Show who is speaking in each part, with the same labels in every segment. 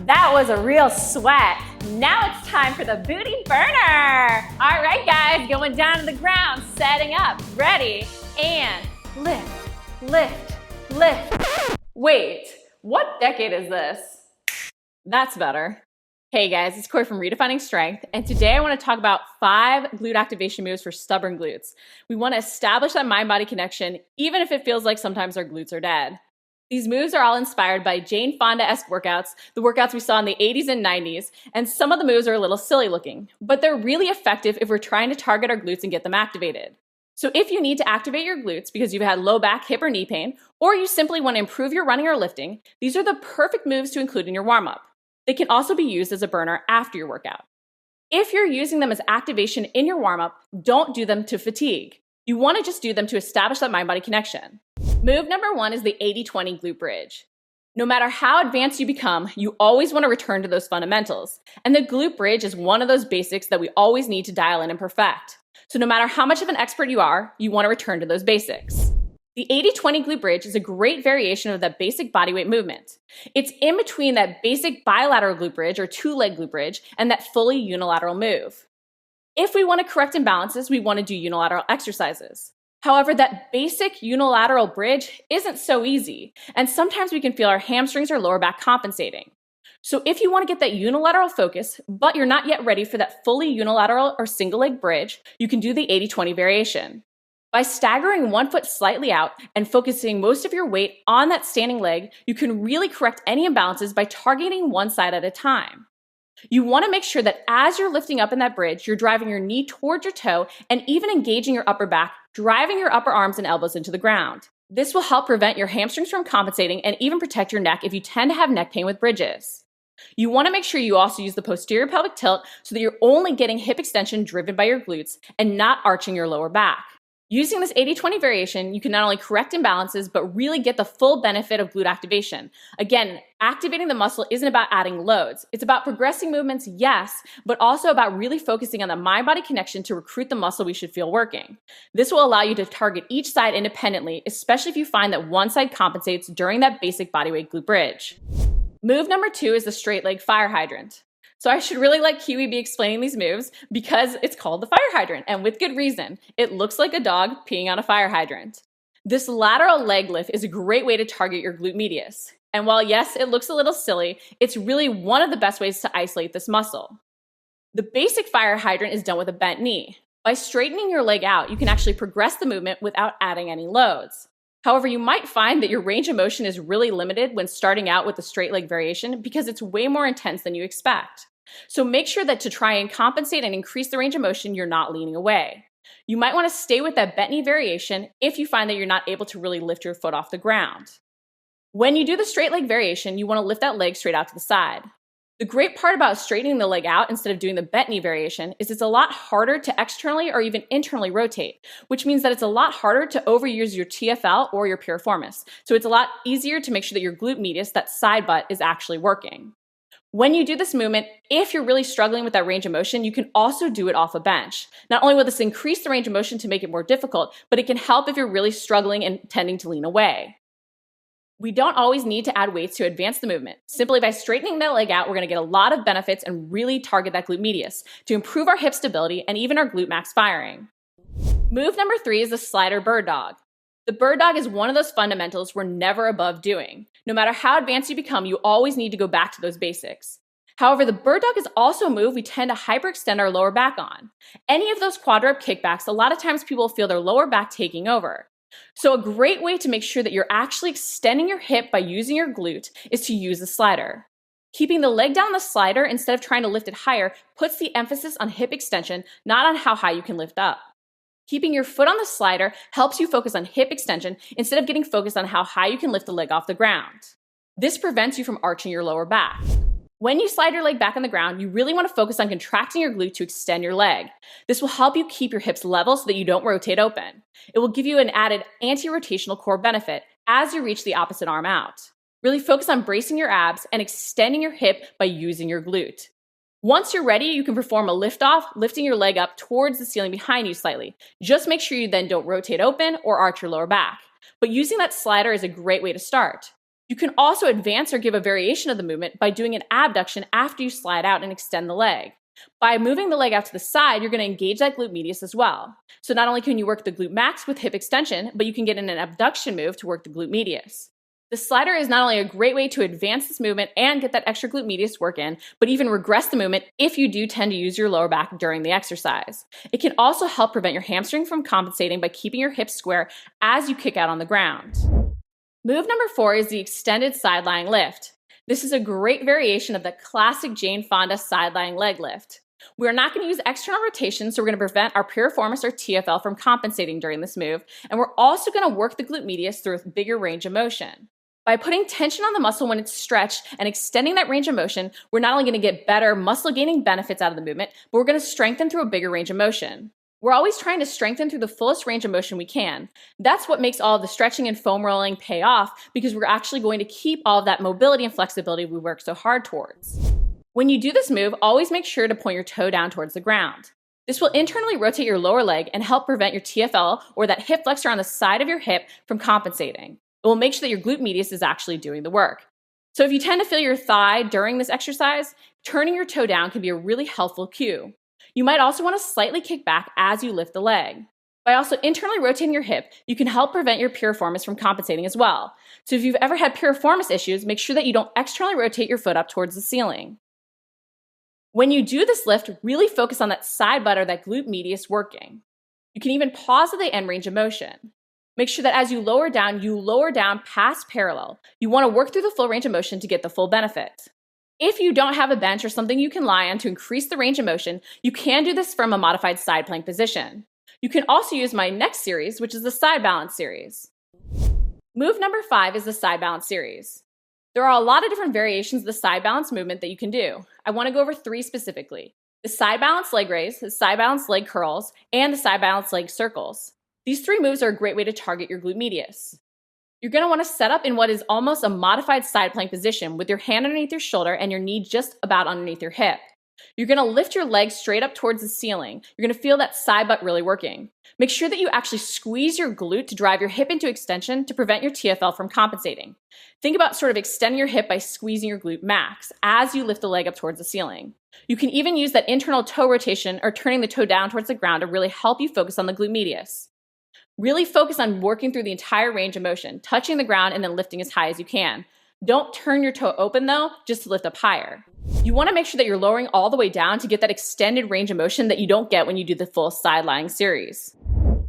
Speaker 1: That was a real sweat. Now it's time for the booty burner. All right, guys, going down to the ground, setting up, ready, and lift, lift, lift. Wait, what decade is this? That's better. Hey guys, it's Corey from Redefining Strength, and today I want to talk about 5 glute activation moves for stubborn glutes. We want to establish that mind-body connection, even if it feels like sometimes our glutes are dead. These moves are all inspired by Jane Fonda-esque workouts, the workouts we saw in the 80s and 90s, and some of the moves are a little silly looking, but they're really effective if we're trying to target our glutes and get them activated. So if you need to activate your glutes because you've had low back, hip, or knee pain, or you simply want to improve your running or lifting, these are the perfect moves to include in your warm-up. They can also be used as a burner after your workout. If you're using them as activation in your warm-up, don't do them to fatigue. You want to just do them to establish that mind-body connection. Move number 1 is the 80-20 glute bridge. No matter how advanced you become, you always want to return to those fundamentals. And the glute bridge is one of those basics that we always need to dial in and perfect. So no matter how much of an expert you are, you want to return to those basics. The 80-20 glute bridge is a great variation of that basic bodyweight movement. It's in between that basic bilateral glute bridge or 2-leg glute bridge and that fully unilateral move. If we want to correct imbalances, we want to do unilateral exercises. However, that basic unilateral bridge isn't so easy, and sometimes we can feel our hamstrings or lower back compensating. So if you want to get that unilateral focus, but you're not yet ready for that fully unilateral or single leg bridge, you can do the 80-20 variation. By staggering one foot slightly out and focusing most of your weight on that standing leg, you can really correct any imbalances by targeting one side at a time. You want to make sure that as you're lifting up in that bridge, you're driving your knee towards your toe and even engaging your upper back, driving your upper arms and elbows into the ground. This will help prevent your hamstrings from compensating and even protect your neck if you tend to have neck pain with bridges. You want to make sure you also use the posterior pelvic tilt so that you're only getting hip extension driven by your glutes and not arching your lower back. Using this 80-20 variation, you can not only correct imbalances, but really get the full benefit of glute activation. Again, activating the muscle isn't about adding loads. It's about progressing movements, yes, but also about really focusing on the mind-body connection to recruit the muscle we should feel working. This will allow you to target each side independently, especially if you find that one side compensates during that basic bodyweight glute bridge. Move number 2 is the straight leg fire hydrant. So I should really let Kiwi be explaining these moves because it's called the fire hydrant, and with good reason. It looks like a dog peeing on a fire hydrant. This lateral leg lift is a great way to target your glute medius. And while yes, it looks a little silly, it's really one of the best ways to isolate this muscle. The basic fire hydrant is done with a bent knee. By straightening your leg out, you can actually progress the movement without adding any loads. However, you might find that your range of motion is really limited when starting out with the straight leg variation because it's way more intense than you expect. So make sure that to try and compensate and increase the range of motion, you're not leaning away. You might want to stay with that bent knee variation if you find that you're not able to really lift your foot off the ground. When you do the straight leg variation, you want to lift that leg straight out to the side. The great part about straightening the leg out instead of doing the bent knee variation is it's a lot harder to externally or even internally rotate, which means that it's a lot harder to overuse your TFL or your piriformis. So it's a lot easier to make sure that your glute medius, that side butt, is actually working. When you do this movement, if you're really struggling with that range of motion, you can also do it off a bench. Not only will this increase the range of motion to make it more difficult, but it can help if you're really struggling and tending to lean away. We don't always need to add weights to advance the movement. Simply by straightening that leg out, we're going to get a lot of benefits and really target that glute medius to improve our hip stability and even our glute max firing. Move number 3 is the slider bird dog. The bird dog is one of those fundamentals we're never above doing. No matter how advanced you become, you always need to go back to those basics. However, the bird dog is also a move we tend to hyperextend our lower back on. Any of those quad rep kickbacks, a lot of times people feel their lower back taking over. So a great way to make sure that you're actually extending your hip by using your glute is to use the slider. Keeping the leg down the slider instead of trying to lift it higher puts the emphasis on hip extension, not on how high you can lift up. Keeping your foot on the slider helps you focus on hip extension instead of getting focused on how high you can lift the leg off the ground. This prevents you from arching your lower back. When you slide your leg back on the ground, you really want to focus on contracting your glute to extend your leg. This will help you keep your hips level so that you don't rotate open. It will give you an added anti-rotational core benefit as you reach the opposite arm out. Really focus on bracing your abs and extending your hip by using your glute. Once you're ready, you can perform a lift-off, lifting your leg up towards the ceiling behind you slightly. Just make sure you then don't rotate open or arch your lower back. But using that slider is a great way to start. You can also advance or give a variation of the movement by doing an abduction after you slide out and extend the leg. By moving the leg out to the side, you're going to engage that glute medius as well. So not only can you work the glute max with hip extension, but you can get in an abduction move to work the glute medius. The slider is not only a great way to advance this movement and get that extra glute medius work in, but even regress the movement if you do tend to use your lower back during the exercise. It can also help prevent your hamstring from compensating by keeping your hips square as you kick out on the ground. Move number 4 is the extended side lying lift. This is a great variation of the classic Jane Fonda side lying leg lift. We're not going to use external rotation, so we're going to prevent our piriformis or TFL from compensating during this move, and we're also going to work the glute medius through a bigger range of motion. By putting tension on the muscle when it's stretched and extending that range of motion, we're not only going to get better muscle gaining benefits out of the movement, but we're going to strengthen through a bigger range of motion. We're always trying to strengthen through the fullest range of motion we can. That's what makes all of the stretching and foam rolling pay off, because we're actually going to keep all of that mobility and flexibility we work so hard towards. When you do this move, always make sure to point your toe down towards the ground. This will internally rotate your lower leg and help prevent your TFL or that hip flexor on the side of your hip from compensating. It will make sure that your glute medius is actually doing the work. So if you tend to feel your thigh during this exercise, turning your toe down can be a really helpful cue. You might also want to slightly kick back as you lift the leg. By also internally rotating your hip, you can help prevent your piriformis from compensating as well. So if you've ever had piriformis issues, make sure that you don't externally rotate your foot up towards the ceiling. When you do this lift, really focus on that side butt or that glute medius working. You can even pause at the end range of motion. Make sure that as you lower down past parallel. You want to work through the full range of motion to get the full benefit. If you don't have a bench or something you can lie on to increase the range of motion, you can do this from a modified side plank position. You can also use my next series, which is the side balance series. Move number 5 is the side balance series. There are a lot of different variations of the side balance movement that you can do. I want to go over 3 specifically: the side balance leg raise, the side balance leg curls, and the side balance leg circles. These 3 moves are a great way to target your glute medius. You're going to want to set up in what is almost a modified side plank position with your hand underneath your shoulder and your knee just about underneath your hip. You're going to lift your legs straight up towards the ceiling. You're going to feel that side butt really working. Make sure that you actually squeeze your glute to drive your hip into extension to prevent your TFL from compensating. Think about sort of extending your hip by squeezing your glute max as you lift the leg up towards the ceiling. You can even use that internal toe rotation or turning the toe down towards the ground to really help you focus on the glute medius. Really focus on working through the entire range of motion, touching the ground and then lifting as high as you can. Don't turn your toe open though, just to lift up higher. You want to make sure that you're lowering all the way down to get that extended range of motion that you don't get when you do the full side lying series.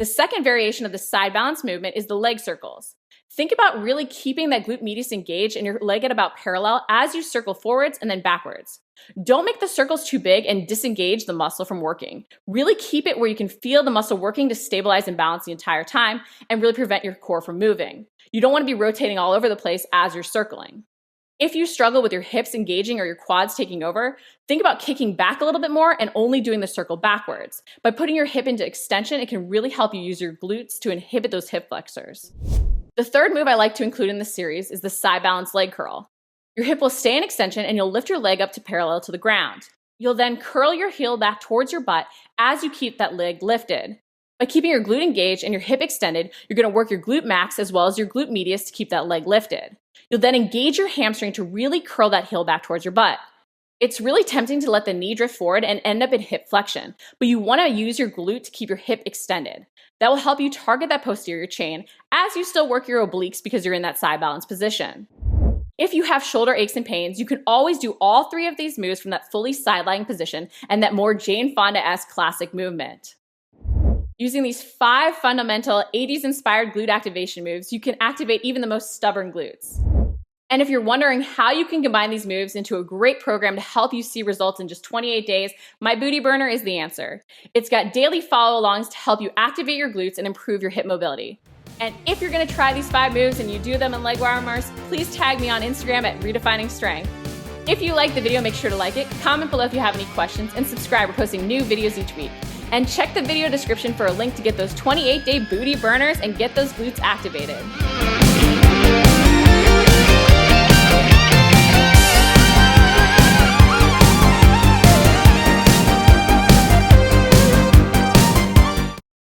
Speaker 1: The second variation of the side balance movement is the leg circles. Think about really keeping that glute medius engaged and your leg at about parallel as you circle forwards and then backwards. Don't make the circles too big and disengage the muscle from working. Really keep it where you can feel the muscle working to stabilize and balance the entire time and really prevent your core from moving. You don't want to be rotating all over the place as you're circling. If you struggle with your hips engaging or your quads taking over, think about kicking back a little bit more and only doing the circle backwards. By putting your hip into extension, it can really help you use your glutes to inhibit those hip flexors. The third move I like to include in this series is the side balance leg curl. Your hip will stay in extension and you'll lift your leg up to parallel to the ground. You'll then curl your heel back towards your butt as you keep that leg lifted. By keeping your glute engaged and your hip extended, you're going to work your glute max as well as your glute medius to keep that leg lifted. You'll then engage your hamstring to really curl that heel back towards your butt. It's really tempting to let the knee drift forward and end up in hip flexion, but you want to use your glute to keep your hip extended. That will help you target that posterior chain as you still work your obliques because you're in that side balance position. If you have shoulder aches and pains, you can always do all 3 of these moves from that fully side-lying position and that more Jane Fonda-esque classic movement. Using these 5 fundamental 80s-inspired glute activation moves, you can activate even the most stubborn glutes. And if you're wondering how you can combine these moves into a great program to help you see results in just 28 days, my Booty Burner is the answer. It's got daily follow-alongs to help you activate your glutes and improve your hip mobility. And if you're going to try these 5 moves and you do them in leg warmers, please tag me on Instagram at Redefining Strength. If you like the video, make sure to like it, comment below if you have any questions, and subscribe. We're posting new videos each week. And check the video description for a link to get those 28-day booty burners and get those glutes activated.